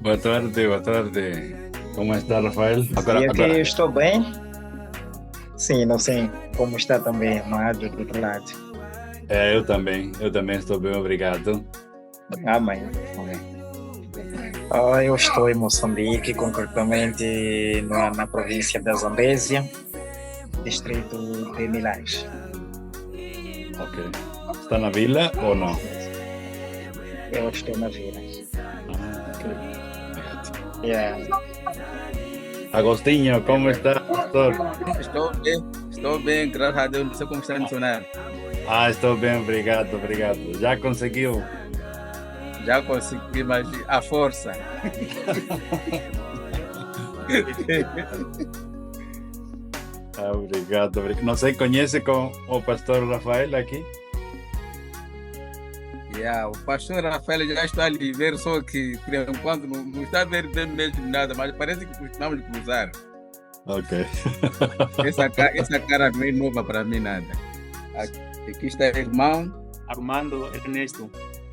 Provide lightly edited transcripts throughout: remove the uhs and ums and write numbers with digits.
Boa tarde, boa tarde. Como está, Rafael? E aqui eu estou bem? Sim, não sei como está também, mas do outro lado. eu também estou bem, obrigado. Amém. Amém. Eu estou em Moçambique, concretamente na província da Zambésia, distrito de Milães. Ok. Está na vila ou não? Eu estou na vila. Ok. Obrigado. Yeah. Agostinho, como está, pastor? Estou bem, graças a Deus. Não sei como está a funcionar. Estou bem, obrigado, obrigado. Já conseguiu? Já consegui, mas a força. Obrigado, obrigado. Não sei, conhece com o pastor Rafael aqui? O pastor Rafael já está ali ver, só que por enquanto não está a ver bem mesmo nada, mas parece que costumamos cruzar. Ok. Essa cara não é nova para mim nada. Aqui está o irmão Armando Ernesto.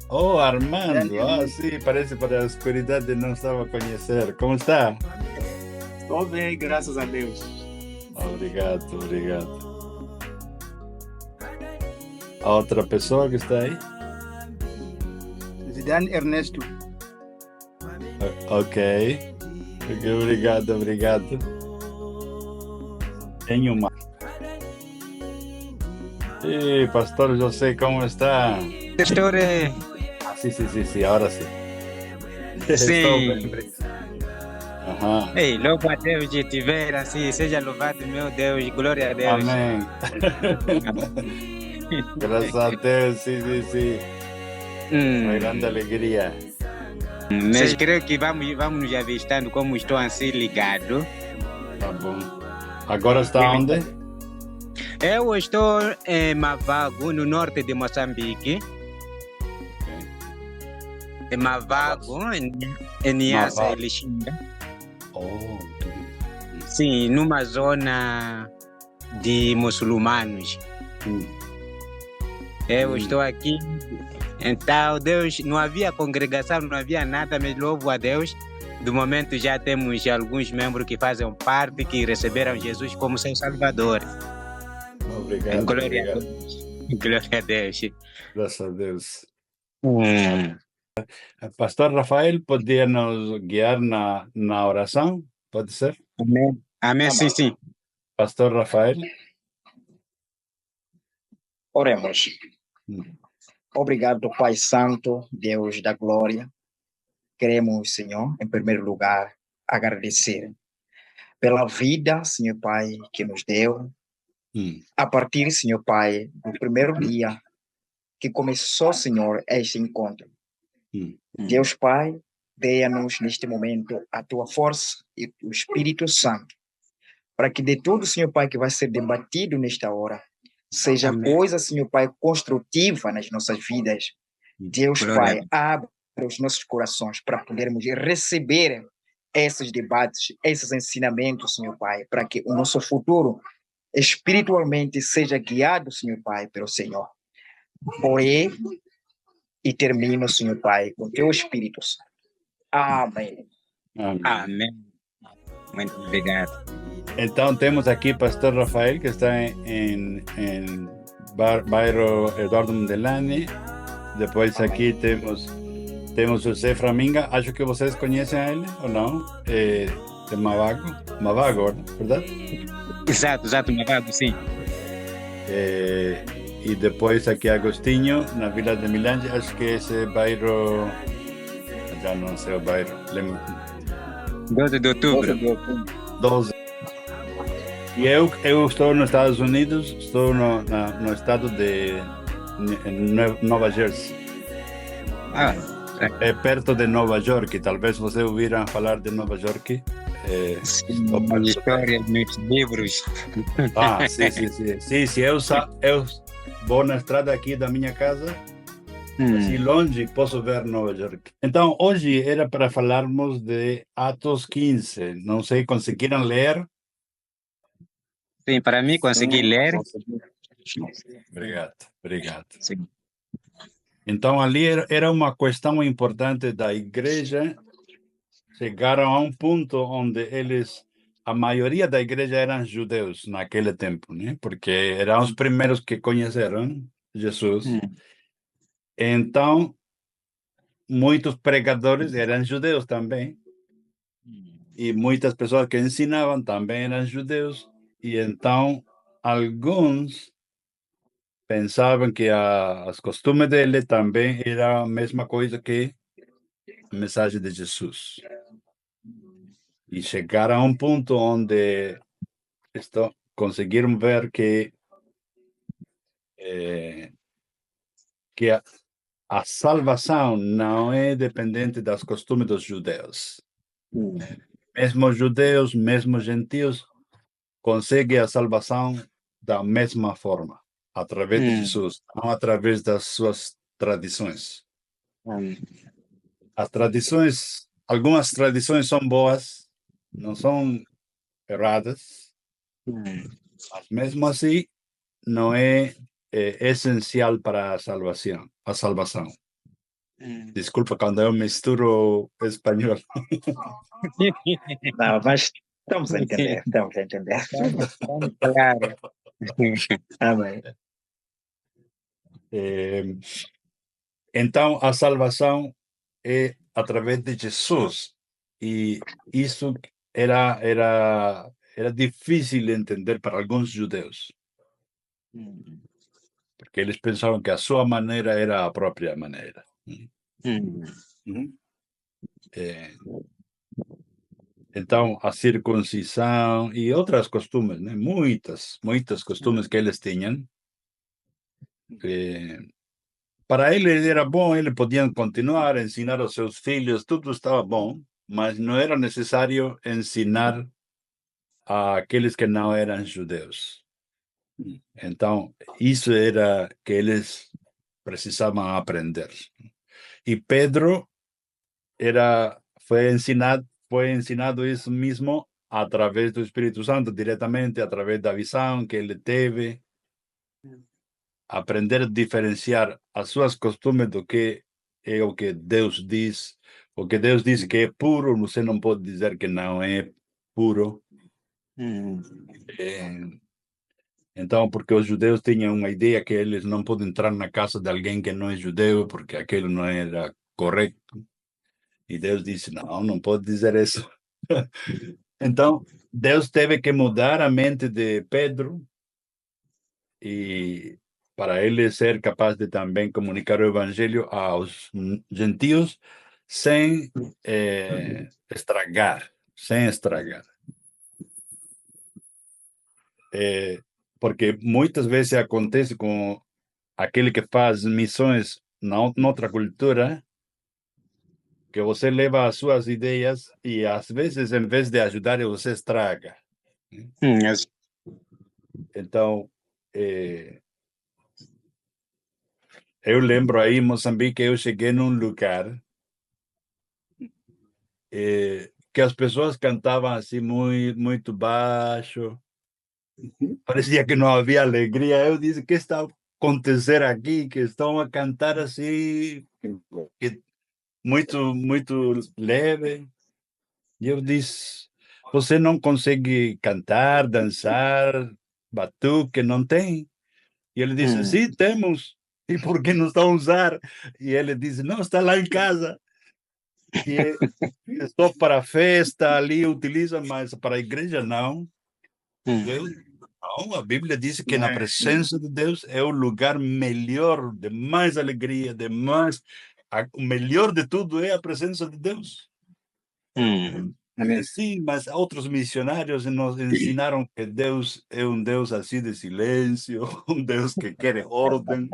Oh, Armando, sim, parece para a escuridade não estava a conhecer. Como está? Estou bem, graças a Deus. Obrigado, obrigado. A outra pessoa que está aí? Zidane Ernesto. Ok. Obrigado, obrigado. Tenho uma. E pastor José, como está? Pastor, Sí, ahora sí. sim. Ajá. Ei, louva a Deus de te ver assim, seja louvado, meu Deus, glória a Deus. Amén. Gracias a Dios, sí. Uma grande alegria. Mas creio que vamos nos avistando como estou assim ligado. Tá bom. Agora está onde? Eu estou em Mavago, no norte de Moçambique. Em Mavago, em Niassa, Mavago. Lixinga. Oh, Sim, numa zona de muçulmanos. Eu estou aqui. Então, Deus, não havia congregação, não havia nada, mas louvo a Deus. Do momento já temos alguns membros que fazem parte, que receberam Jesus como seu Salvador. obrigado. Glória Obrigado. a Deus. Glória a Deus. Graças a Deus. Pastor Rafael, podia nos guiar na oração? Pode ser? Amém. Amém, sim. Pastor Rafael. Oremos. Obrigado, Pai Santo, Deus da glória. Queremos, Senhor, em primeiro lugar, agradecer pela vida, Senhor Pai, que nos deu. A partir, Senhor Pai, do primeiro dia que começou, Senhor, este encontro. Deus Pai, dê-nos neste momento a tua força e o Espírito Santo, para que de tudo, Senhor Pai, que vai ser debatido nesta hora, seja Amém. coisa, Senhor Pai, construtiva nas nossas vidas. Deus Glória Pai, abre os nossos corações para podermos receber esses debates, esses ensinamentos, Senhor Pai, para que o nosso futuro espiritualmente seja guiado, Senhor Pai, pelo Senhor. Porém, e termino, Senhor Pai, com teu Espírito Santo. Amém. Amém. Muito obrigado. Então temos aqui pastor Rafael, que está em bairro Eduardo Mondelani. Depois aqui temos José Framinga. Acho que vocês conhecem a ele, ou não? De Mavago, verdade? Exato, Mavago, sim. E depois aqui Agostinho, na Vila de Milães. Acho que esse bairro, já não sei o bairro, 12 de outubro. 12. E eu estou nos Estados Unidos, estou no estado de Nova Jersey. É perto de Nova York, talvez vocês ouviram falar de Nova York. Sim, história nos livros. Sim, eu vou na estrada aqui da minha casa, assim longe, posso ver Nova York. Então, hoje era para falarmos de Atos 15. Não sei, conseguiram ler? Sim, para mim consegui ler. Obrigado. Sim. Então, ali era uma questão importante da igreja chegaram a um ponto onde a maioria da igreja eram judeus naquele tempo, né? Porque eram os primeiros que conheceram Jesus. Então, muitos pregadores eram judeus também. E muitas pessoas que ensinavam também eram judeus. E então, alguns pensavam que as costumes dele também eram a mesma coisa que a mensagem de Jesus. E chegaram a um ponto onde conseguiram ver que a salvação não é dependente das costumes dos judeus. Mesmo judeus, mesmo gentios, conseguem a salvação da mesma forma, através de Jesus, não através das suas tradições. As tradições, algumas tradições são boas, não são erradas, mas mesmo assim não é essencial para a salvação. Desculpa quando eu misturo espanhol. Não, mas estamos a entender, estamos a entender. Claro. Amém. Então, a salvação é através de Jesus. E isso era difícil de entender para alguns judeus. Porque eles pensavam que a sua maneira era a própria maneira. Então, a circuncisão e outras costumes, né? Muitas costumes que eles tinham. Para ele era bom, eles podiam continuar a ensinar aos seus filhos, tudo estava bom, mas não era necessário ensinar àqueles que não eram judeus. Então, isso era que eles precisavam aprender. E Pedro foi ensinado isso mesmo através do Espírito Santo, diretamente através da visão que ele teve. Aprender a diferenciar as suas costumes do que é o que Deus diz. O que Deus diz que é puro, você não pode dizer que não é puro. Então, porque os judeus tinham uma ideia que eles não podem entrar na casa de alguém que não é judeu, porque aquilo não era correto. E Deus disse, não pode dizer isso. Então, Deus teve que mudar a mente de Pedro e para ele ser capaz de também comunicar o evangelho aos gentios sem estragar. Porque muitas vezes acontece com aquele que faz missões noutra cultura, que você leva as suas ideias e às vezes, em vez de ajudar, você estraga. Então, eu lembro aí em Moçambique, eu cheguei num lugar que as pessoas cantavam assim muito baixo. Parecia que não havia alegria. Eu disse, o que está a acontecer aqui? Que estão a cantar assim, muito leve. E eu disse, você não consegue cantar, dançar, batuque, não tem? E ele disse, sim, temos. E por que não estão a usar? E ele disse, não, está lá em casa. E só para festa ali utiliza, mas para a igreja não. Não, a Bíblia diz que na presença de Deus é o lugar melhor, de mais alegria, o melhor de tudo é a presença de Deus. Sim, mas outros missionários nos ensinaram que Deus é um Deus assim de silêncio, um Deus que quer ordem.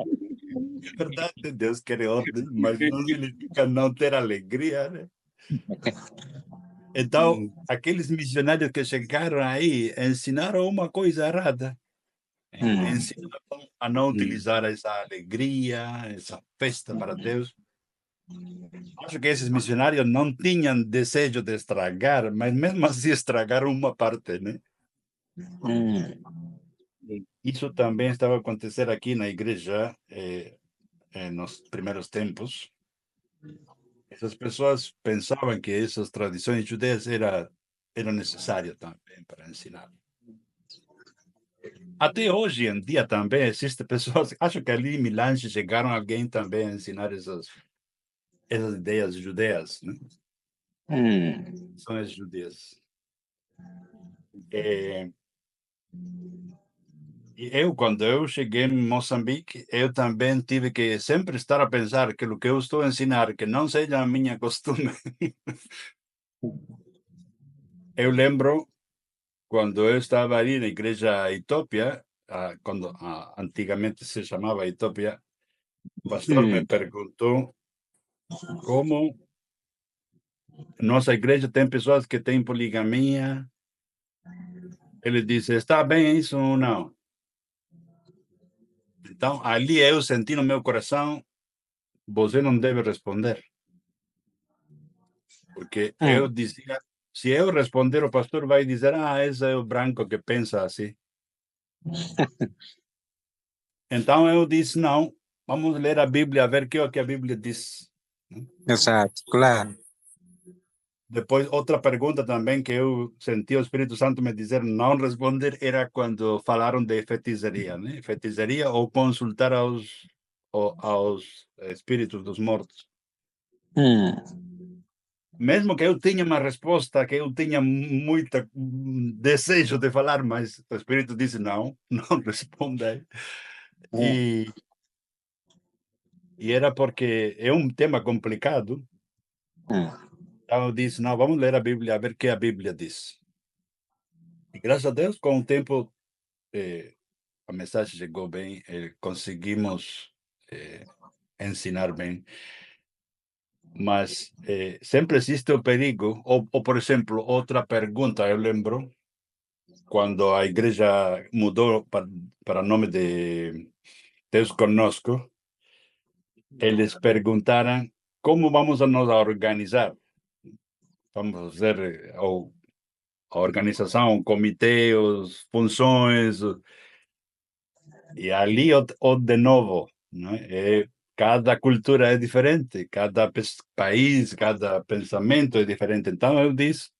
É verdade, Deus quer ordem, mas não significa não ter alegria, né? Então, aqueles missionários que chegaram aí ensinaram uma coisa errada. Ensinaram a não utilizar essa alegria, essa festa para Deus. Acho que esses missionários não tinham desejo de estragar, mas mesmo assim estragaram uma parte, né? Isso também estava a acontecer aqui na igreja nos primeiros tempos. essas pessoas pensavam que essas tradições judaias eram necessárias também para ensinar. Até hoje em dia também existem pessoas, acho que ali em Milange chegaram alguém também a ensinar essas ideias judaias, né? São as judeias. E quando eu cheguei em Moçambique, eu também tive que sempre estar a pensar que o que eu estou a ensinar, que não seja a minha costume. Eu lembro quando eu estava ali na igreja Itópia, quando antigamente se chamava Itópia, o pastor me perguntou como nossa igreja tem pessoas que têm poligamia. Ele disse, está bem isso ou não? Então, ali eu senti no meu coração, você não deve responder. Porque eu dizia, se eu responder, o pastor vai dizer, esse é o branco que pensa assim. Então eu disse, não, vamos ler a Bíblia, a ver o que a Bíblia diz. Exato, claro. Depois, outra pergunta também que eu senti o Espírito Santo me dizer não responder era quando falaram de feitiçaria, né? Feitiçaria ou consultar aos espíritos dos mortos. Mesmo que eu tinha uma resposta, que eu tinha muito desejo de falar, mas o Espírito disse não, não responda. E era porque é um tema complicado. Então eu disse, não, vamos ler a Bíblia, a ver o que a Bíblia diz. E graças a Deus, com o tempo, a mensagem chegou bem, conseguimos ensinar bem. Mas sempre existe o perigo, ou, por exemplo, outra pergunta, eu lembro, quando a igreja mudou para o nome de Deus Conosco, eles perguntaram como vamos a nos organizar. Vamos fazer a organização, comitê, as funções, e ali de novo, né? Cada cultura é diferente, cada país, cada pensamento é diferente. Então eu disse,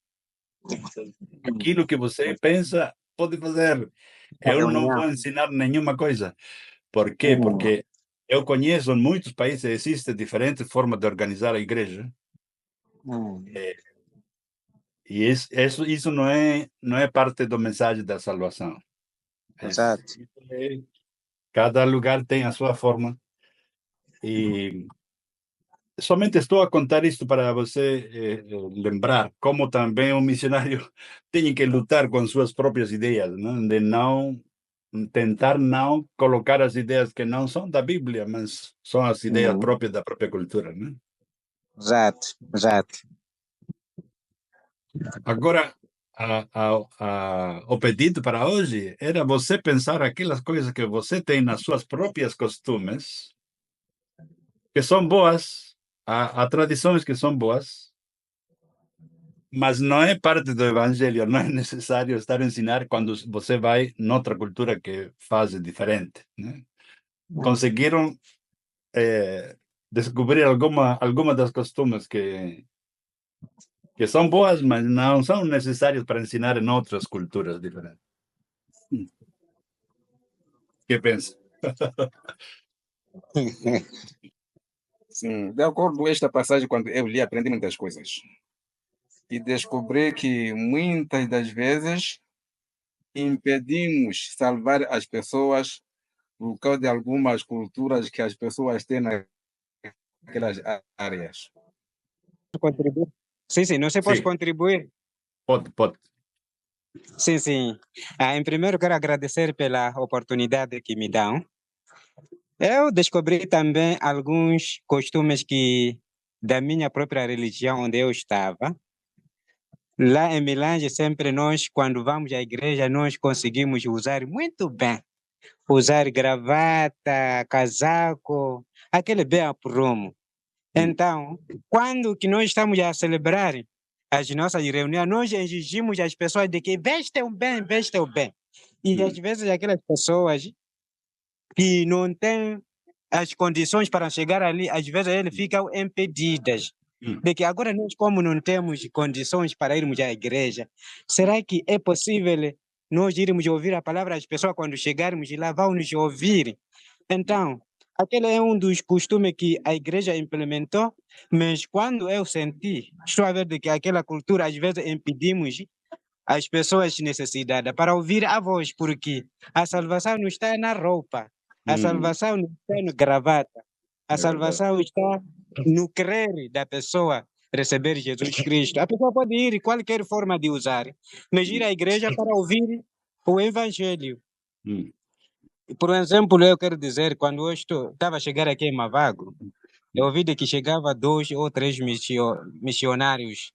aquilo que você pensa, pode fazer. Eu não vou ensinar nenhuma coisa. Por quê? Porque eu conheço em muitos países existe diferentes formas de organizar a igreja. E isso não é parte da mensagem da salvação. Exato. Cada lugar tem a sua forma. E somente estou a contar isto para você lembrar como também um missionário tem que lutar com suas próprias ideias, né? De não tentar não colocar as ideias que não são da Bíblia, mas são as ideias próprias da própria cultura, né? Exato, exato. Agora, o pedido para hoje era você pensar aquelas coisas que você tem nas suas próprias costumes, que são boas, há tradições que são boas, mas não é parte do evangelho, não é necessário estar a ensinar quando você vai noutra cultura que faz diferente, né? Conseguiram descobrir alguma das costumes que são boas, mas não são necessárias para ensinar em outras culturas diferentes. Que pensa? Sim, de acordo com esta passagem, quando eu li, aprendi muitas coisas. E descobri que muitas das vezes impedimos salvar as pessoas por causa de algumas culturas que as pessoas têm naquelas áreas. Contribuir? Sim, não sei, posso contribuir? Pode. Sim. Em primeiro, quero agradecer pela oportunidade que me dão. Eu descobri também alguns costumes da minha própria religião, onde eu estava. Lá em Milange, sempre nós, quando vamos à igreja, nós conseguimos usar muito bem. Usar gravata, casaco, aquele bem aprumo. Então, quando que nós estamos a celebrar as nossas reuniões, nós exigimos às pessoas de que vestam bem. E às vezes aquelas pessoas que não têm as condições para chegar ali, às vezes eles ficam impedidas. de que agora nós, como não temos condições para irmos à igreja, será que é possível nós irmos ouvir a palavra das pessoas quando chegarmos lá, vão nos ouvir? Então, aquele é um dos costumes que a igreja implementou, mas quando eu senti, estou a ver de que aquela cultura, às vezes, impedimos as pessoas necessitadas para ouvir a voz, porque a salvação não está na roupa, a salvação não está no gravata, a salvação está no crer da pessoa receber Jesus Cristo. A pessoa pode ir qualquer forma de usar, mas ir à igreja para ouvir o evangelho. Por exemplo, eu quero dizer, quando eu estava a chegar aqui em Mavago, eu ouvi de que chegava 2 ou 3 missionários.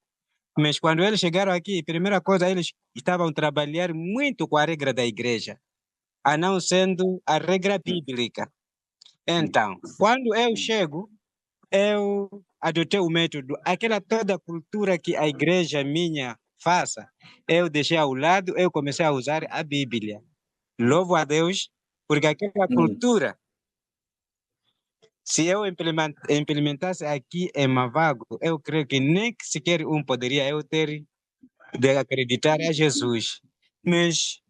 Mas quando eles chegaram aqui, a primeira coisa, eles estavam a trabalhar muito com a regra da igreja, a não sendo a regra bíblica. Então, quando eu chego, eu adotei o método, aquela toda cultura que a igreja minha faça, eu deixei ao lado, eu comecei a usar a Bíblia. Louvo a Deus, porque aquela cultura, se eu implementasse aqui em Mavago, eu creio que nem sequer poderia eu ter de acreditar a Jesus. Mas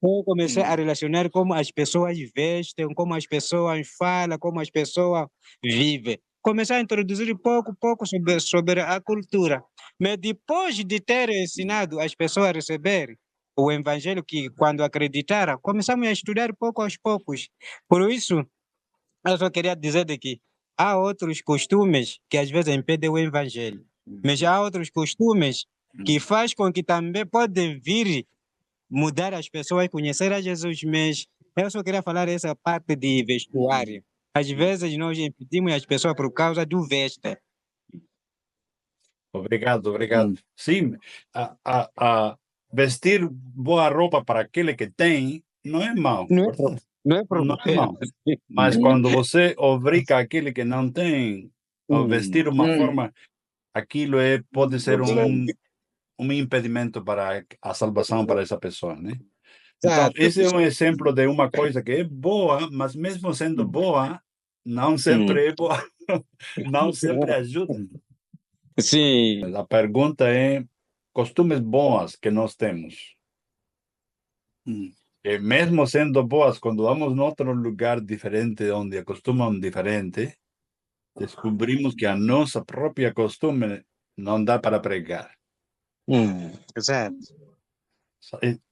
eu comecei a relacionar como as pessoas vestem, como as pessoas falam, como as pessoas vivem. Comecei a introduzir pouco a pouco sobre a cultura. Mas depois de ter ensinado as pessoas a receber o evangelho, que quando acreditaram, começamos a estudar pouco aos poucos. Por isso, eu só queria dizer de que há outros costumes que às vezes impedem o evangelho. Mas há outros costumes que faz com que também pode vir mudar as pessoas a conhecer a Jesus. Mas eu só queria falar essa parte de vestuário. Às vezes nós impedimos as pessoas por causa do veste. Obrigado. Sim, a vestir boa roupa para aquele que tem não é mau. Não é problema. Não é mau. Mas quando você obriga aquele que não tem a vestir de uma forma, aquilo pode ser um impedimento para a salvação para essa pessoa, né? Então, esse é um exemplo de uma coisa que é boa, mas mesmo sendo boa, não sempre é boa, não sempre ajuda. Sim. A pergunta é costumes boas que nós temos. E mesmo sendo boas, quando vamos em outro lugar diferente, onde acostumam diferente, descobrimos que a nossa própria costume não dá para pregar. Exato.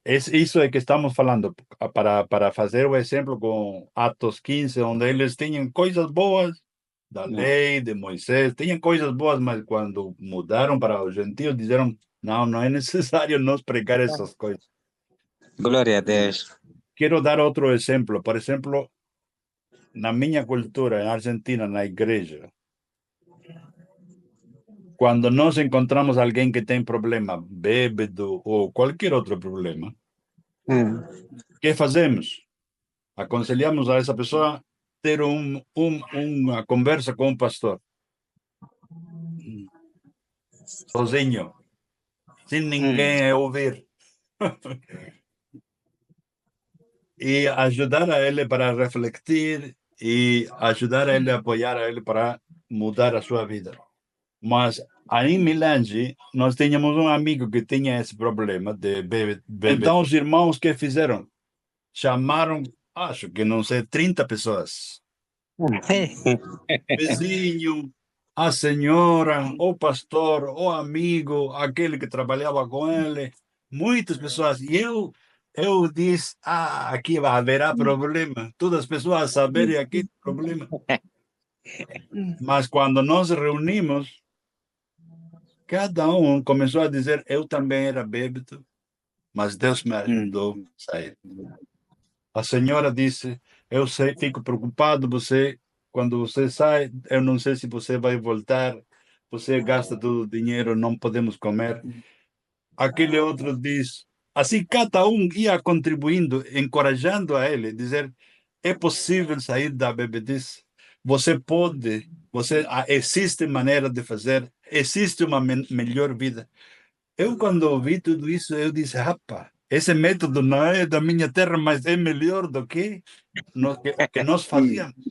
Isso é que estamos falando, para fazer o exemplo com Atos 15, onde eles tinham coisas boas da lei de Moisés, tinham coisas boas, mas quando mudaram para os gentios, disseram, não é necessário nós pregar essas coisas. Glória a Deus. Quero dar outro exemplo. Por exemplo, na minha cultura, na Argentina, na igreja, quando nós encontramos alguém que tem problema, bêbado ou qualquer outro problema, o que fazemos? Aconselhamos a essa pessoa ter uma conversa com o pastor. Sozinho, sem ninguém ouvir. E ajudar a ele para refletir e ajudar a ele, apoiar a ele para mudar a sua vida. Mas aí em Milange, nós tínhamos um amigo que tinha esse problema de bebê. Então, os irmãos que fizeram? Chamaram, acho que não sei, 30 pessoas. Vizinho, a senhora, o pastor, o amigo, aquele que trabalhava com ele, muitas pessoas. E eu disse, aqui haverá problema. Todas as pessoas saberem aqui problema. Mas quando nós reunimos, cada um começou a dizer, eu também era bêbado, mas Deus me ajudou a sair. A senhora disse, eu sei, fico preocupado, quando você sai, eu não sei se você vai voltar, você gasta todo o dinheiro, não podemos comer. Aquele outro diz, assim cada um ia contribuindo, encorajando a ele, dizer, é possível sair da bebedice, você pode, existe maneira de fazer, existe uma melhor vida. Eu, quando ouvi tudo isso, eu disse, rapaz, esse método não é da minha terra, mas é melhor do que nós fazíamos.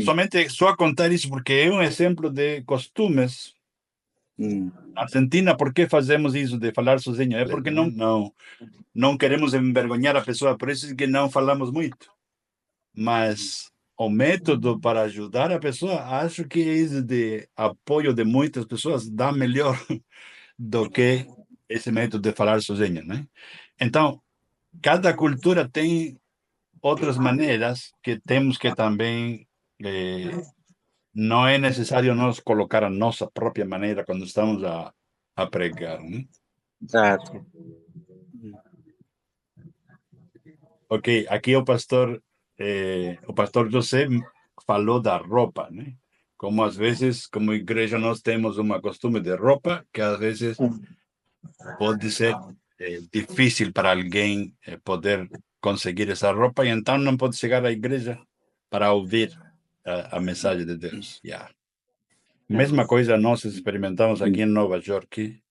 Somente só contar isso porque é um exemplo de costumes. Na Argentina, por que fazemos isso de falar sozinho? É porque não queremos envergonhar a pessoa, por isso que não falamos muito. Mas o método para ajudar a pessoa, acho que esse de apoio de muitas pessoas dá melhor do que esse método de falar sozinho, né? Então, cada cultura tem outras maneiras que temos que também não é necessário nós colocar a nossa própria maneira quando estamos a pregar, né? Exato. Ok, aqui o pastor José falou da roupa, né? Como às vezes, como igreja, nós temos uma costume de roupa que às vezes pode ser difícil para alguém poder conseguir essa roupa e então não pode chegar à igreja para ouvir a mensagem de Deus. Yeah. Mesma coisa nós experimentamos aqui em Nova York,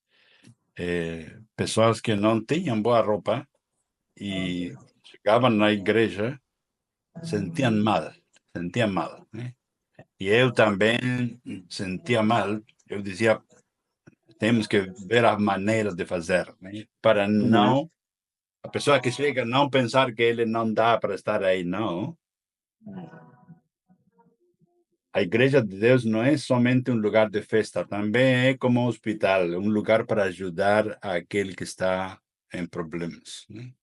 pessoas que não tinham boa roupa e chegavam na igreja, sentiam mal, né? E eu também sentia mal, eu dizia, temos que ver as maneiras de fazer, né? Para não, a pessoa que chega não pensar que ele não dá para estar aí, não. A igreja de Deus não é somente um lugar de festa, também é como um hospital, um lugar para ajudar aquele que está em problemas, né?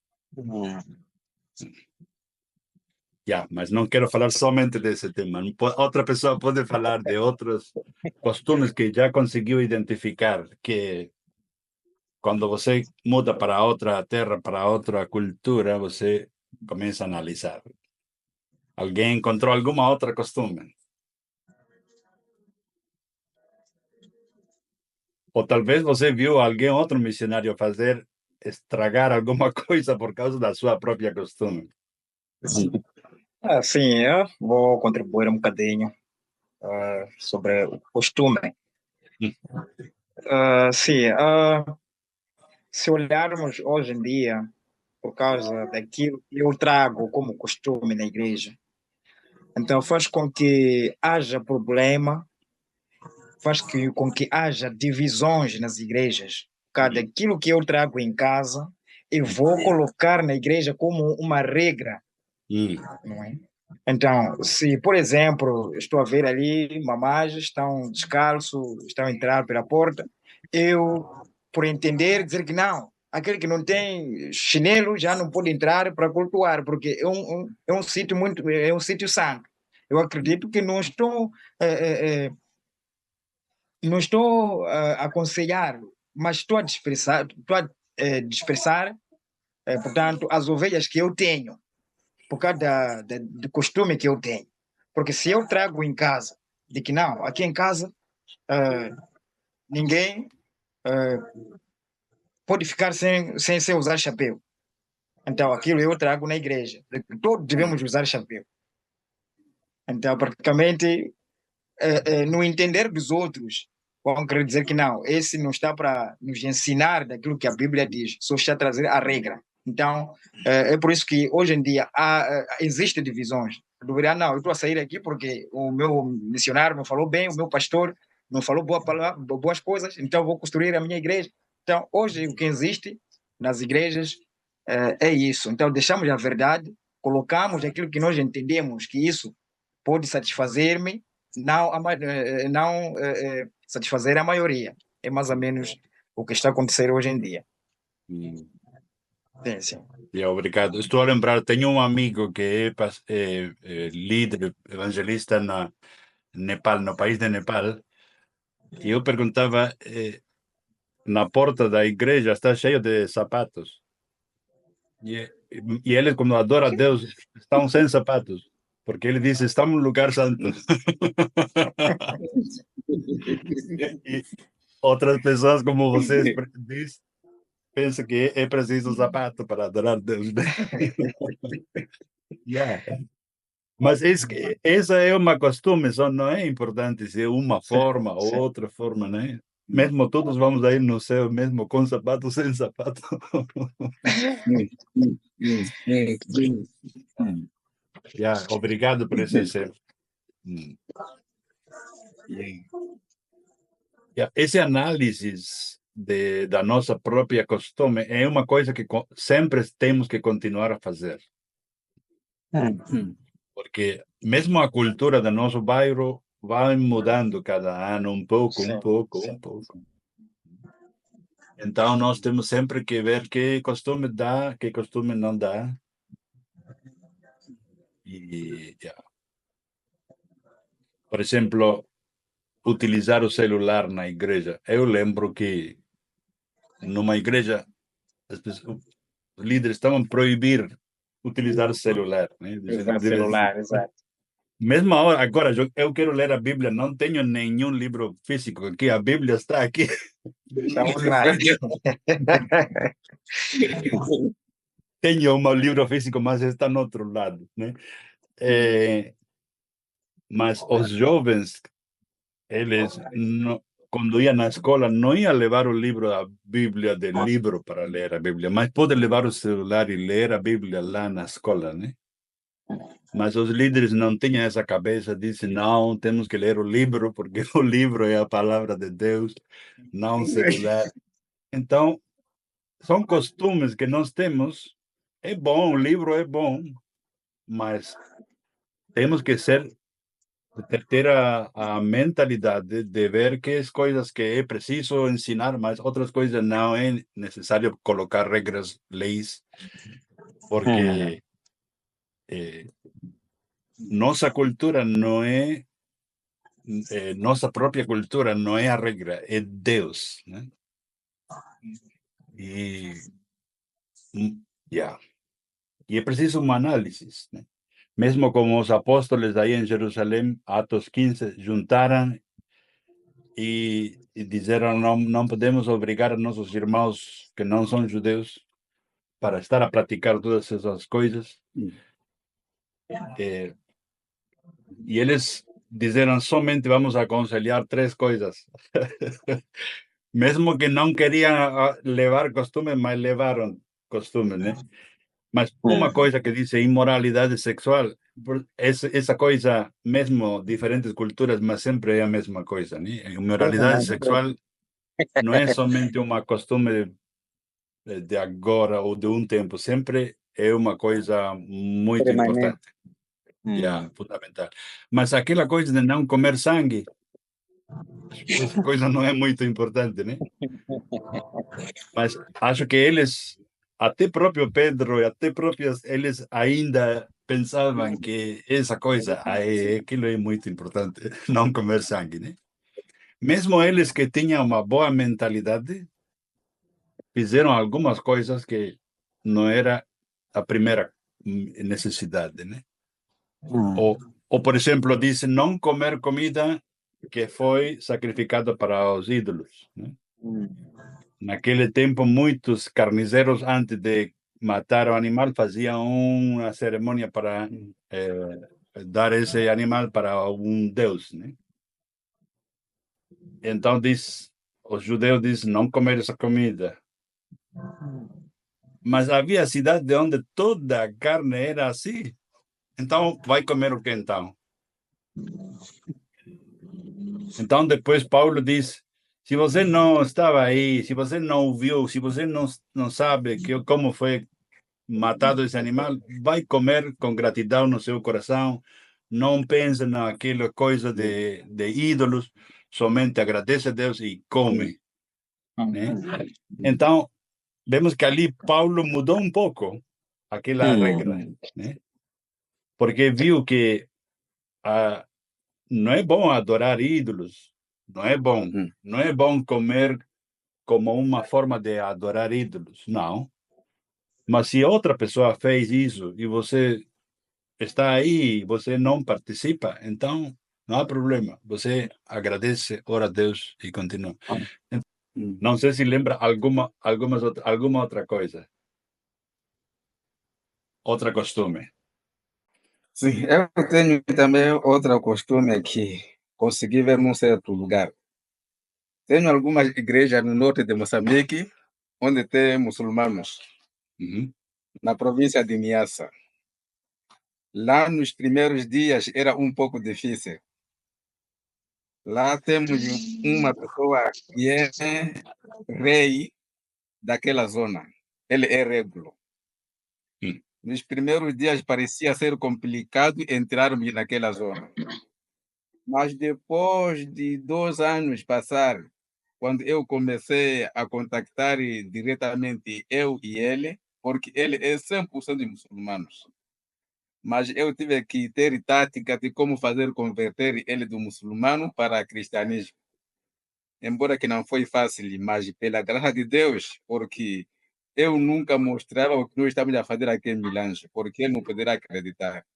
Mas não quero falar somente desse tema. Outra pessoa pode falar de outros costumes que já conseguiu identificar, que quando você muda para outra terra, para outra cultura, você começa a analisar. Alguém encontrou alguma outra costume? Ou talvez você viu alguém, outro missionário, estragar alguma coisa por causa da sua própria costume. Sim, eu vou contribuir um bocadinho sobre o costume. Sim, se olharmos hoje em dia, por causa daquilo que eu trago como costume na igreja, então faz com que haja problema, com que haja divisões nas igrejas. Por causa daquilo que eu trago em casa, eu vou colocar na igreja como uma regra, não é? Então, se, por exemplo, estou a ver ali mamás estão descalços, estão a entrar pela porta, eu, por entender, dizer que não, aquele que não tem chinelo já não pode entrar para cultuar, porque é um sítio é um sítio santo. Eu acredito que não estou a aconselhar, mas estou a dispersar, portanto, as ovelhas que eu tenho por causa do costume que eu tenho. Porque se eu trago em casa, de que não, aqui em casa ninguém pode ficar sem usar chapéu. Então aquilo eu trago na igreja. Todos devemos usar chapéu. Então, praticamente, no entender dos outros, vão querer dizer que não, esse não está para nos ensinar daquilo que a Bíblia diz, só está a trazer a regra. Então, é por isso que hoje em dia existem divisões. Não, eu estou a sair aqui porque o meu missionário não falou bem, o meu pastor não falou boas coisas, então vou construir a minha igreja. Então, hoje o que existe nas igrejas é isso. Então, deixamos a verdade, colocamos aquilo que nós entendemos que isso pode satisfazer-me, não satisfazer a maioria. É mais ou menos o que está acontecendo hoje em dia. Sim. Obrigado. Estou a lembrar, tenho um amigo que é líder evangelista na Nepal, no país de Nepal, e eu perguntava, na porta da igreja está cheio de sapatos. E eles, quando adoram a Deus, estão sem sapatos, porque ele diz, estamos num lugar santo. E outras pessoas, como vocês dizem, penso que é preciso sapato para adorar Deus. Mas essa é uma costume, só não é importante se é uma forma ou outra forma, né? Mesmo todos vamos a ir no céu, mesmo com sapato, sem sapato. Obrigado por esse exemplo. Esse análise da nossa própria costume é uma coisa que sempre temos que continuar a fazer. Porque mesmo a cultura do nosso bairro vai mudando cada ano um pouco. Então, nós temos sempre que ver que costume dá, que costume não dá. Por exemplo, utilizar o celular na igreja. Eu lembro que numa igreja os líderes estavam a proibir utilizar o celular. Né? Usar celular, exato. Mesmo agora, eu quero ler a Bíblia, não tenho nenhum livro físico aqui, a Bíblia está aqui. Está online. Tenho um livro físico, mas está no outro lado. Né? Mas os jovens, eles, quando iam na escola, não iam levar o livro da Bíblia, do livro para ler a Bíblia, mas pode levar o celular e ler a Bíblia lá na escola, né? Mas os líderes não tinham essa cabeça, dizem, não, temos que ler o livro, porque o livro é a palavra de Deus, não o celular. Então, são costumes que nós temos. É bom, o livro é bom, mas temos que ter a mentalidade de ver que as coisas que é preciso ensinar, mas outras coisas não é necessário colocar regras, leis, porque nossa cultura não é, nossa própria cultura não é a regra, é Deus, né? E é preciso uma análise, né? Mesmo como os apóstolos aí em Jerusalém, Atos 15, juntaram e disseram, não podemos obrigar a nossos irmãos que não são judeus para estar a praticar todas essas coisas. E eles disseram, somente vamos aconselhar 3 coisas. Mesmo que não queriam levar costume, mas levaram costume, né? Mas uma coisa que diz imoralidade sexual, essa coisa, mesmo diferentes culturas, mas sempre é a mesma coisa, né? Imoralidade sexual não é somente uma costume de agora ou de um tempo, sempre é uma coisa muito importante. Fundamental. Mas aquela coisa de não comer sangue, essa coisa não é muito importante, né? Mas acho que eles, até próprio Pedro e até próprios, eles ainda pensavam que essa coisa, aquilo é muito importante, não comer sangue, né? Mesmo eles que tinham uma boa mentalidade, fizeram algumas coisas que não era a primeira necessidade, né? Ou, por exemplo, diz não comer comida que foi sacrificada para os ídolos, né? Naquele tempo, muitos carniceiros, antes de matar o animal, faziam uma cerimônia para dar esse animal para um deus, né? Então, os judeus dizem, não comer essa comida. Mas havia cidade onde toda a carne era assim. Então, vai comer o que então? Então, depois Paulo diz, se você não estava aí, se você não viu, se você não sabe como foi matado esse animal, vai comer com gratidão no seu coração, não pense naquela coisa de ídolos, somente agradece a Deus e come. Né? Então, vemos que ali Paulo mudou um pouco aquela regra, né? Porque viu que não é bom adorar ídolos, não é bom comer como uma forma de adorar ídolos, não. Mas se outra pessoa fez isso e você está aí, você não participa, então não há problema. Você agradece, ora a Deus e continua. Não sei se lembra alguma outra coisa. Outra costume. Sim, eu tenho também outra costume que consegui ver num certo lugar. Tenho algumas igrejas no norte de Moçambique, onde tem muçulmanos, na província de Niassa. Lá nos primeiros dias era um pouco difícil. Lá temos uma pessoa que é rei daquela zona. Ele é régulo. Nos primeiros dias parecia ser complicado entrarmos naquela zona. Mas depois de 2 anos passar, quando eu comecei a contactar diretamente eu e ele, porque ele é 100% de muçulmanos, mas eu tive que ter tática de como fazer converter ele do muçulmano para cristianismo. Embora que não foi fácil, mas pela graça de Deus, porque eu nunca mostrava o que nós estávamos a fazer aqui em Milange, porque ele não poderá acreditar.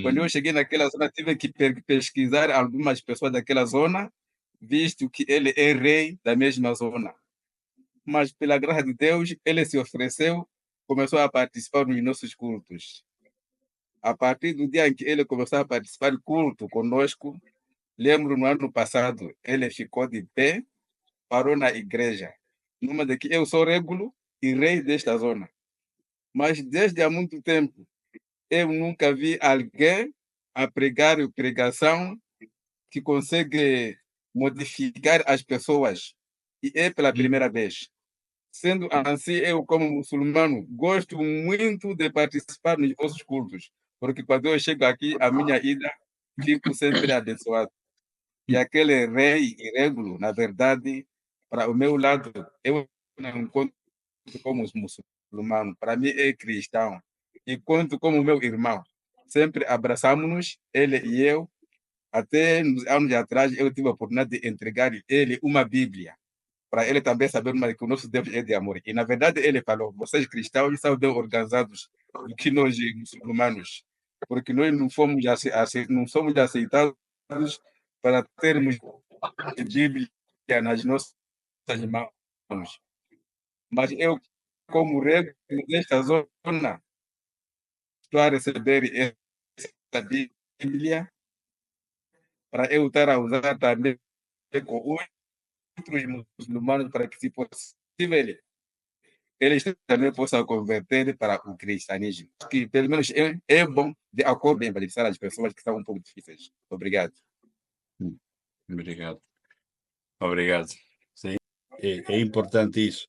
Quando eu cheguei naquela zona, tive que pesquisar algumas pessoas daquela zona, visto que ele é rei da mesma zona. Mas, pela graça de Deus, ele se ofereceu, começou a participar nos nossos cultos. A partir do dia em que ele começou a participar do culto conosco, lembro no ano passado, ele ficou de pé, parou na igreja, numa de que eu sou régulo e rei desta zona. Mas desde há muito tempo, eu nunca vi alguém a pregar pregação que consegue modificar as pessoas. E é pela primeira vez. Sendo assim, eu, como muçulmano, gosto muito de participar nos vossos cultos, porque quando eu chego aqui, a minha ida, fico sempre abençoado. E aquele rei irrégulo, na verdade, para o meu lado, eu não conto como muçulmano, para mim é cristão. E conto como meu irmão. Sempre abraçamos-nos, ele e eu. Até nos anos atrás, eu tive a oportunidade de entregar ele uma Bíblia, para ele também saber que o nosso Deus é de amor. E, na verdade, ele falou, vocês cristãos são bem organizados do que nós muçulmanos, porque nós não não somos aceitados para termos Bíblia nas nossas mãos. Mas eu, como rei desta zona, estou a receber essa Bíblia para eu estar a usar também com outros muçulmanos para que, se possível, eles também possam converter para o cristianismo. Que, pelo menos, é bom de acordo em evangelizar as pessoas que são um pouco difíceis. Obrigado. Obrigado. Obrigado. Sim, é importante isso.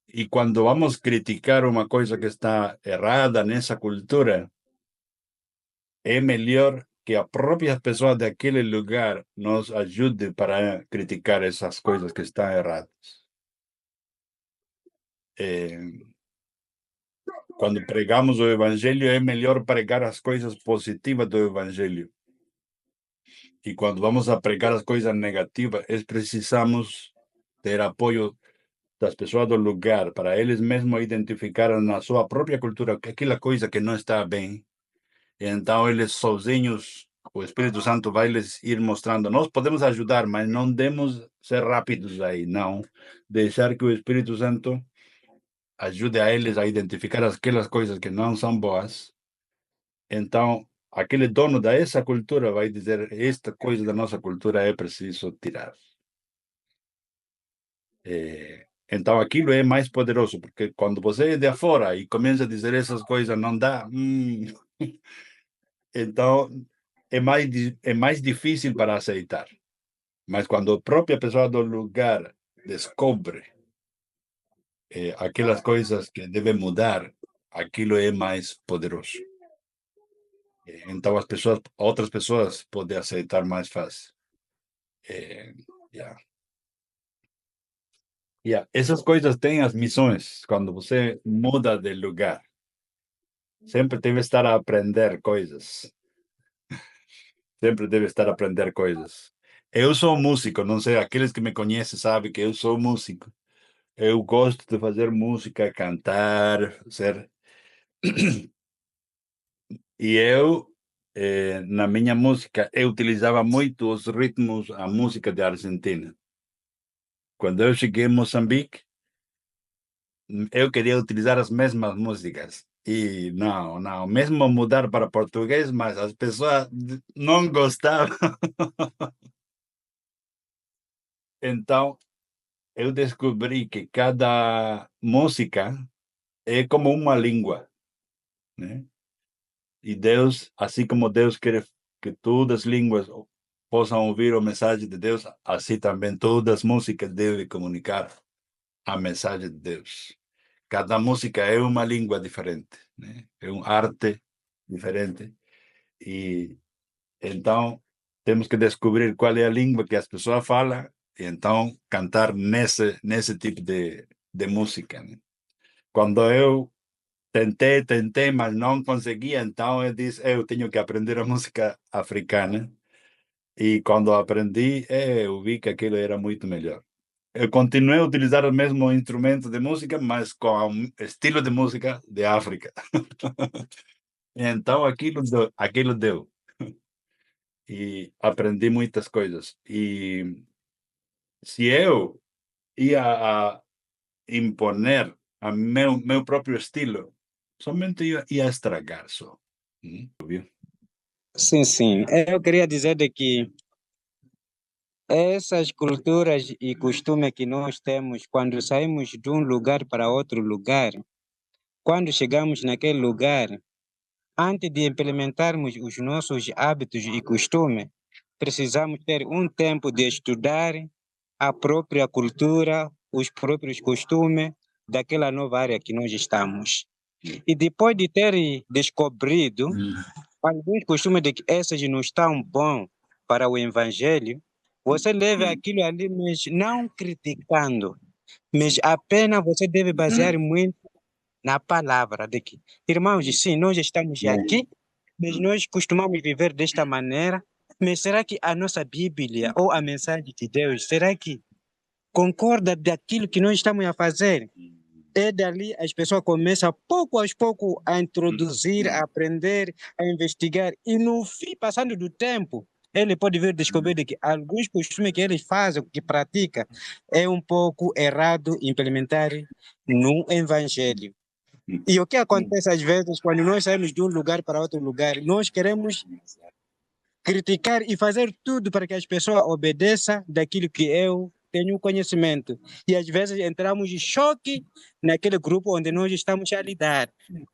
E quando vamos criticar uma coisa que está errada nessa cultura, é melhor que as próprias pessoas daquele lugar nos ajudem para criticar essas coisas que estão erradas. Quando pregamos o evangelho, é melhor pregar as coisas positivas do evangelho. E quando vamos a pregar as coisas negativas, precisamos ter apoio das pessoas do lugar, para eles mesmos identificarem na sua própria cultura aquela coisa que não está bem. Então, eles sozinhos, o Espírito Santo vai lhes ir mostrando. Nós podemos ajudar, mas não devemos ser rápidos aí, não. Deixar que o Espírito Santo ajude a eles a identificar aquelas coisas que não são boas. Então, aquele dono dessa cultura vai dizer, esta coisa da nossa cultura é preciso tirar. Então, aquilo é mais poderoso, porque quando você é de fora e começa a dizer essas coisas, não dá. Então, é mais difícil para aceitar. Mas quando a própria pessoa do lugar descobre aquelas coisas que devem mudar, aquilo é mais poderoso. Então, outras pessoas podem aceitar mais fácil. Essas coisas têm as missões. Quando você muda de lugar, sempre deve estar a aprender coisas. Sempre deve estar a aprender coisas. Eu sou músico, não sei, aqueles que me conhecem sabem que eu sou músico. Eu gosto de fazer música, cantar, ser. E eu, na minha música, eu utilizava muito os ritmos, a música da Argentina. Quando eu cheguei em Moçambique, eu queria utilizar as mesmas músicas. E não, mesmo mudar para português, mas as pessoas não gostavam. Então, eu descobri que cada música é como uma língua, né? E Deus, assim como Deus quer que todas as línguas possam ouvir a mensagem de Deus, assim também todas as músicas devem comunicar a mensagem de Deus. Cada música é uma língua diferente, né? É uma arte diferente. E então temos que descobrir qual é a língua que as pessoas falam e então cantar nesse tipo de música, né? Quando eu tentei, mas não conseguia, então eu disse, eu tenho que aprender a música africana. E quando aprendi, eu vi que aquilo era muito melhor. Eu continuei a utilizar o mesmo instrumento de música, mas com o estilo de música de África. Então aquilo deu. E aprendi muitas coisas. E se eu ia a imponer a meu próprio estilo, somente ia estragar só. Viu? Sim, sim. Eu queria dizer de que essas culturas e costumes que nós temos, quando saímos de um lugar para outro lugar, quando chegamos naquele lugar, antes de implementarmos os nossos hábitos e costumes, precisamos ter um tempo de estudar a própria cultura, os próprios costumes daquela nova área que nós estamos. E depois de ter descobrido alguns costumes de que esses não estão bons para o evangelho, você leva aquilo ali, mas não criticando, mas apenas você deve basear muito na palavra de que, irmãos, sim, nós estamos aqui, mas nós costumamos viver desta maneira, mas será que a nossa Bíblia ou a mensagem de Deus, será que concorda daquilo que nós estamos a fazer? E dali as pessoas começam pouco a pouco a introduzir, a aprender, a investigar, e no fim, passando do tempo, ele pode vir descobrir de que alguns costumes que eles fazem, que praticam, é um pouco errado implementar no evangelho. E o que acontece às vezes quando nós saímos de um lugar para outro lugar, nós queremos criticar e fazer tudo para que as pessoas obedeçam daquilo que eu tenho conhecimento. E às vezes entramos em choque naquele grupo onde nós estamos a lidar.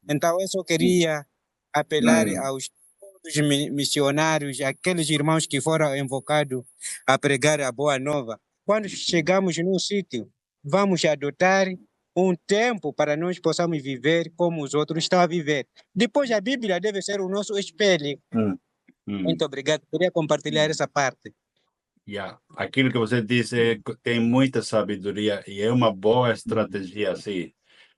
Então eu só queria apelar aos todos missionários, aqueles irmãos que foram invocados a pregar a boa nova. Quando chegamos num sítio, vamos adotar um tempo para nós possamos viver como os outros estão a viver. Depois a Bíblia deve ser o nosso espelho. Muito obrigado. Queria compartilhar essa parte. Aquilo que você disse tem muita sabedoria e é uma boa estratégia, assim.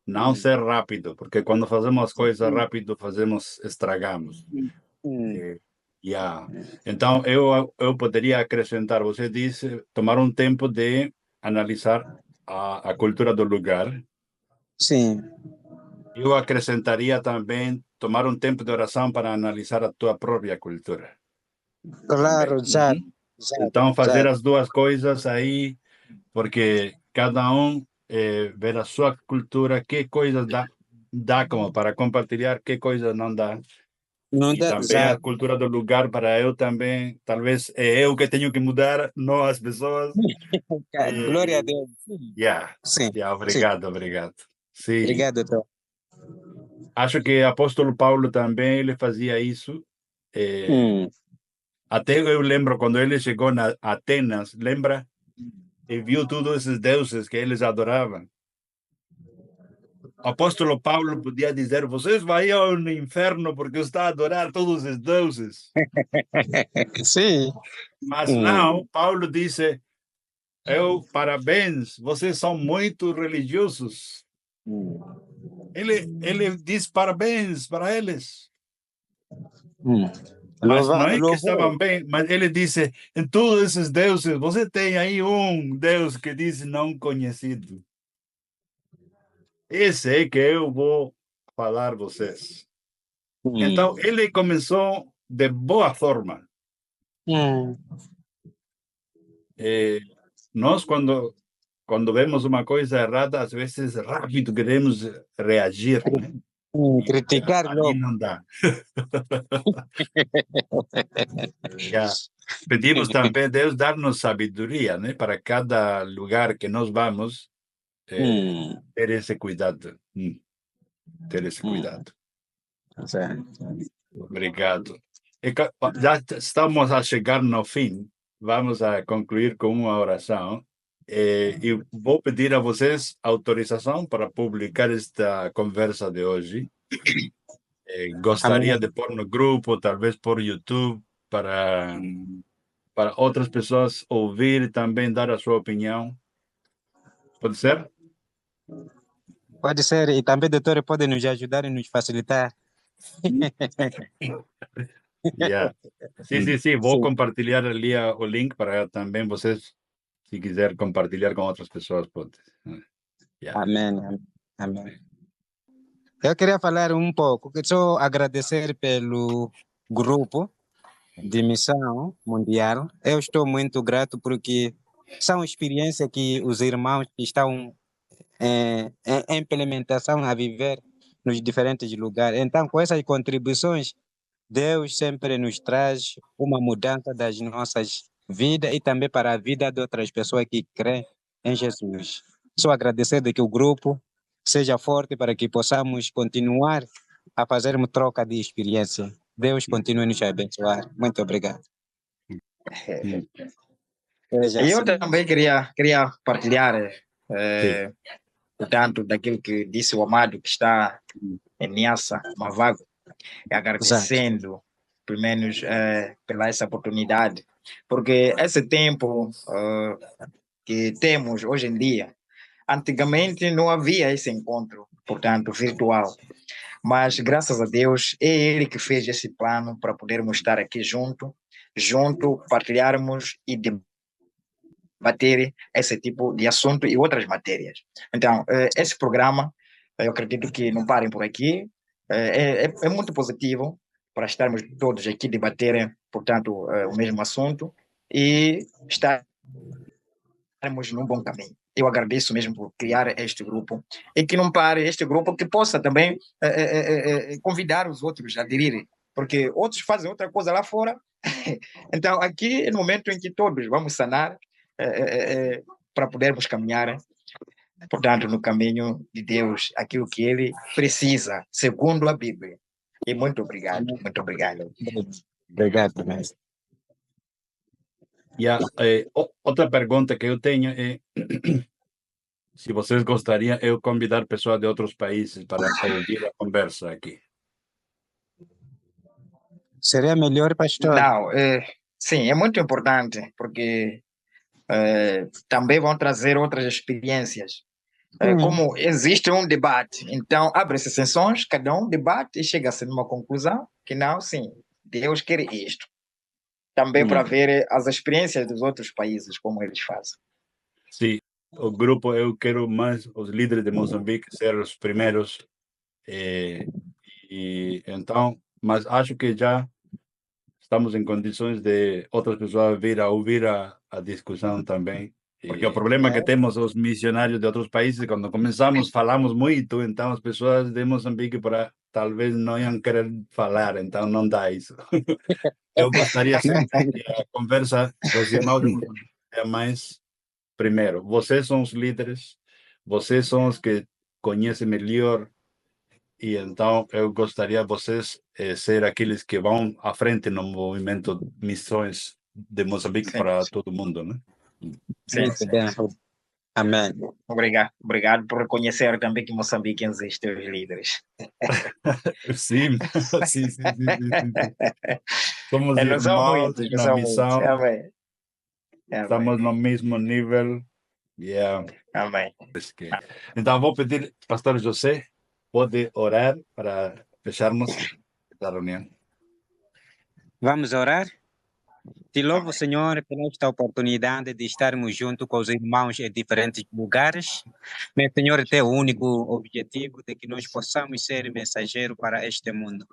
Não ser rápido, porque quando fazemos as coisas rápido, estragamos. Então, eu poderia acrescentar, você disse, tomar um tempo de analisar a cultura do lugar. Sim. Eu acrescentaria também tomar um tempo de oração para analisar a tua própria cultura. Claro, já. Então, fazer as duas coisas aí, porque cada um ver a sua cultura, que coisas dá como para compartilhar, que coisas não dá. Não E dá, também a cultura do lugar para eu também, talvez é eu que tenho que mudar, não as pessoas. Glória a Deus. Sim. Obrigado. Sim. Obrigado, doutor. Acho que o apóstolo Paulo também ele fazia isso. Até eu lembro quando ele chegou na Atenas, lembra? E viu todos esses deuses que eles adoravam. O apóstolo Paulo podia dizer, vocês vão ao inferno porque estão a adorar todos os deuses. Sim. Mas não, Paulo disse, parabéns, vocês são muito religiosos. Ele diz parabéns para eles. Mas não é que estavam bem, mas ele disse, em todos esses deuses, você tem aí um Deus que diz não conhecido. Esse é que eu vou falar a vocês. Então, ele começou de boa forma. Nós, quando vemos uma coisa errada, às vezes rápido queremos reagir. Né? Criticar logo. Não dá. Pedimos também a Deus dar-nos sabedoria, né? Para cada lugar que nós vamos, ter esse cuidado. Ter esse cuidado. Obrigado. Já estamos a chegar no fim. Vamos a concluir com uma oração. E vou pedir a vocês autorização para publicar esta conversa de hoje. Gostaria Amém. de pôr no grupo, talvez por YouTube, para outras pessoas ouvir e também dar a sua opinião. Pode ser? Pode ser, e também, doutor, pode nos ajudar e nos facilitar. Yeah. Sim. Vou Sim. compartilhar ali o link para também vocês, se quiser compartilhar com outras pessoas, pode. Yeah. Amém. Eu queria falar um pouco, só agradecer pelo grupo de missão mundial. Eu estou muito grato porque são experiências que os irmãos que estão em implementação a viver nos diferentes lugares. Então, com essas contribuições, Deus sempre nos traz uma mudança das nossas vidas e também para a vida de outras pessoas que creem em Jesus. Só agradecer de que o grupo seja forte para que possamos continuar a fazermos troca de experiência. Deus continue a nos abençoar. Muito obrigado. Eu também queria partilhar, portanto, daquilo que disse o amado que está em Niassa, Mavago, agradecendo, pelo menos, pela essa oportunidade, porque esse tempo que temos hoje em dia, antigamente não havia esse encontro, portanto, virtual, mas graças a Deus é Ele que fez esse plano para podermos estar aqui junto, partilharmos e debater esse tipo de assunto e outras matérias. Então, esse programa, eu acredito que não parem por aqui, é muito positivo para estarmos todos aqui debaterem, portanto, o mesmo assunto e estarmos num bom caminho. Eu agradeço mesmo por criar este grupo e que não pare este grupo, que possa também convidar os outros a aderirem, porque outros fazem outra coisa lá fora. Então, aqui é no momento em que todos vamos sanar para podermos caminhar, portanto, no caminho de Deus, aquilo que Ele precisa, segundo a Bíblia. E muito obrigado, muito obrigado. Obrigado, mestre. Outra pergunta que eu tenho é se vocês gostariam eu convidar pessoas de outros países para ouvir a conversa aqui. Seria melhor, pastor? Não, sim, é muito importante, porque também vão trazer outras experiências. Como existe um debate, então abre-se sessões, cada um debate e chega-se numa conclusão que não, sim, Deus quer isto. Também para ver as experiências dos outros países, como eles fazem. Sim, o grupo, eu quero mais os líderes de Moçambique ser os primeiros, e então, mas acho que já estamos em condições de outras pessoas vir a ouvir a discussão também, porque o problema que temos os missionários de outros países, quando começamos, falamos muito, então as pessoas de Moçambique talvez não iam querer falar, então não dá isso. Eu gostaria sempre que a conversa dos irmãos é mais primeiro. Vocês são os líderes, vocês são os que conhecem melhor, e então eu gostaria de vocês ser aqueles que vão à frente no movimento de missões de Moçambique para todo mundo, né? Sim. Amém. Obrigado por reconhecer também que Moçambique existe os líderes. Sim. Somos irmãos na missão. Amém. Estamos no mesmo nível. Amém. Então vou pedir, pastor José, pode orar para fecharmos a reunião. Vamos orar? Te louvo, Senhor, por esta oportunidade de estarmos junto com os irmãos em diferentes lugares. Meu Senhor, tem o único objetivo de que nós possamos ser mensageiros para este mundo.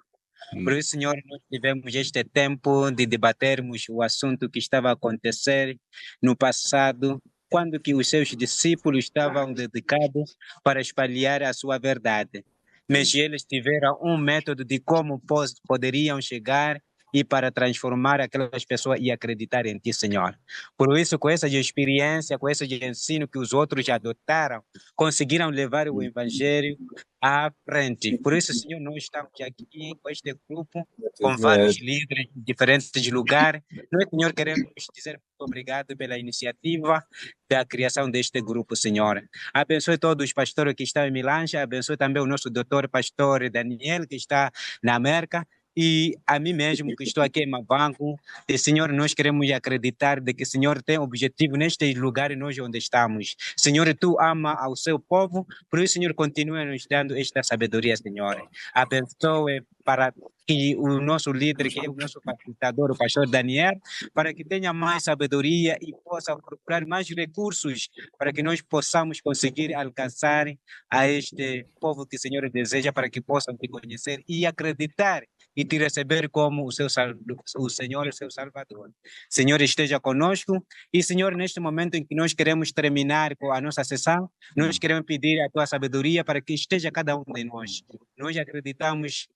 Por isso, Senhor, nós tivemos este tempo de debatermos o assunto que estava a acontecer no passado, quando que os seus discípulos estavam dedicados para espalhar a sua verdade. Mas eles tiveram um método de como poderiam chegar e para transformar aquelas pessoas e acreditar em Ti, Senhor. Por isso, com essa experiência, com esse ensino que os outros já adotaram, conseguiram levar o Evangelho à frente. Por isso, Senhor, nós estamos aqui com este grupo, com vários líderes de diferentes lugares. Nós, Senhor, queremos dizer muito obrigado pela iniciativa da criação deste grupo, Senhor. Abençoe todos os pastores que estão em Milange, abençoe também o nosso doutor pastor Daniel, que está na América, e a mim mesmo, que estou aqui em Mavango. E, Senhor, nós queremos acreditar de que o Senhor tem objetivo neste lugar e nós onde estamos. Senhor, Tu ama ao seu povo, por isso, Senhor, continua nos dando esta sabedoria, Senhor. Abençoe para que o nosso líder, que é o nosso facilitador, o pastor Daniel, para que tenha mais sabedoria e possa procurar mais recursos para que nós possamos conseguir alcançar a este povo que o Senhor deseja, para que possam te conhecer e acreditar e te receber como o Senhor e o seu Salvador. Senhor, esteja conosco e, Senhor, neste momento em que nós queremos terminar com a nossa sessão, nós queremos pedir a Tua sabedoria para que esteja cada um de nós. Nós acreditamos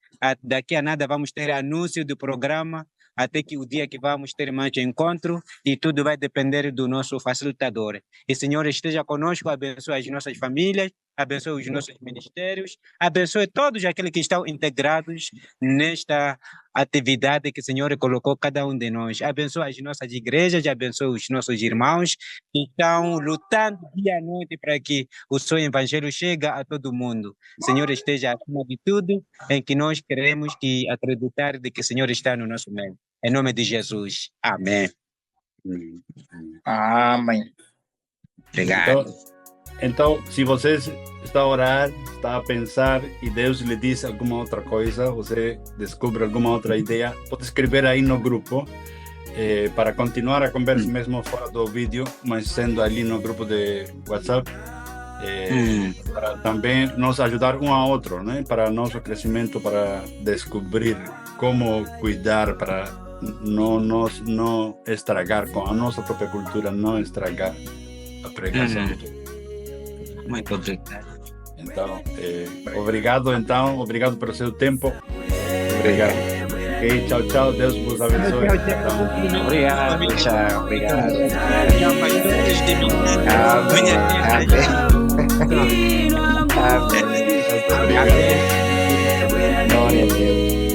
daqui a nada vamos ter anúncio do programa, até que o dia que vamos ter mais encontro, e tudo vai depender do nosso facilitador. E, Senhor, esteja conosco, abençoe as nossas famílias, abençoe os nossos ministérios, abençoe todos aqueles que estão integrados nesta atividade que o Senhor colocou cada um de nós. Abençoe as nossas igrejas, abençoe os nossos irmãos que estão lutando dia e noite para que o seu evangelho chegue a todo mundo. Senhor, esteja acima de tudo, em que nós queremos acreditar de que o Senhor está no nosso meio. Em nome de Jesus. Amém. Amém. Obrigado. Então, se você está a orar, está a pensar e Deus lhe diz alguma outra coisa, você descobre alguma outra ideia, pode escrever aí no grupo para continuar a conversa mesmo fora do vídeo, mas sendo ali no grupo de WhatsApp, para também nos ajudar um ao outro, né? Para nosso crescimento, para descobrir como cuidar, para não estragar com a nossa própria cultura, não estragar a pregação. Muito obrigado. Então, obrigado pelo seu tempo. Obrigado. Ok, tchau, tchau. Deus vos abençoe. Obrigado, tchau. Obrigado. Tchau, pastores de Amém. Glória a Deus.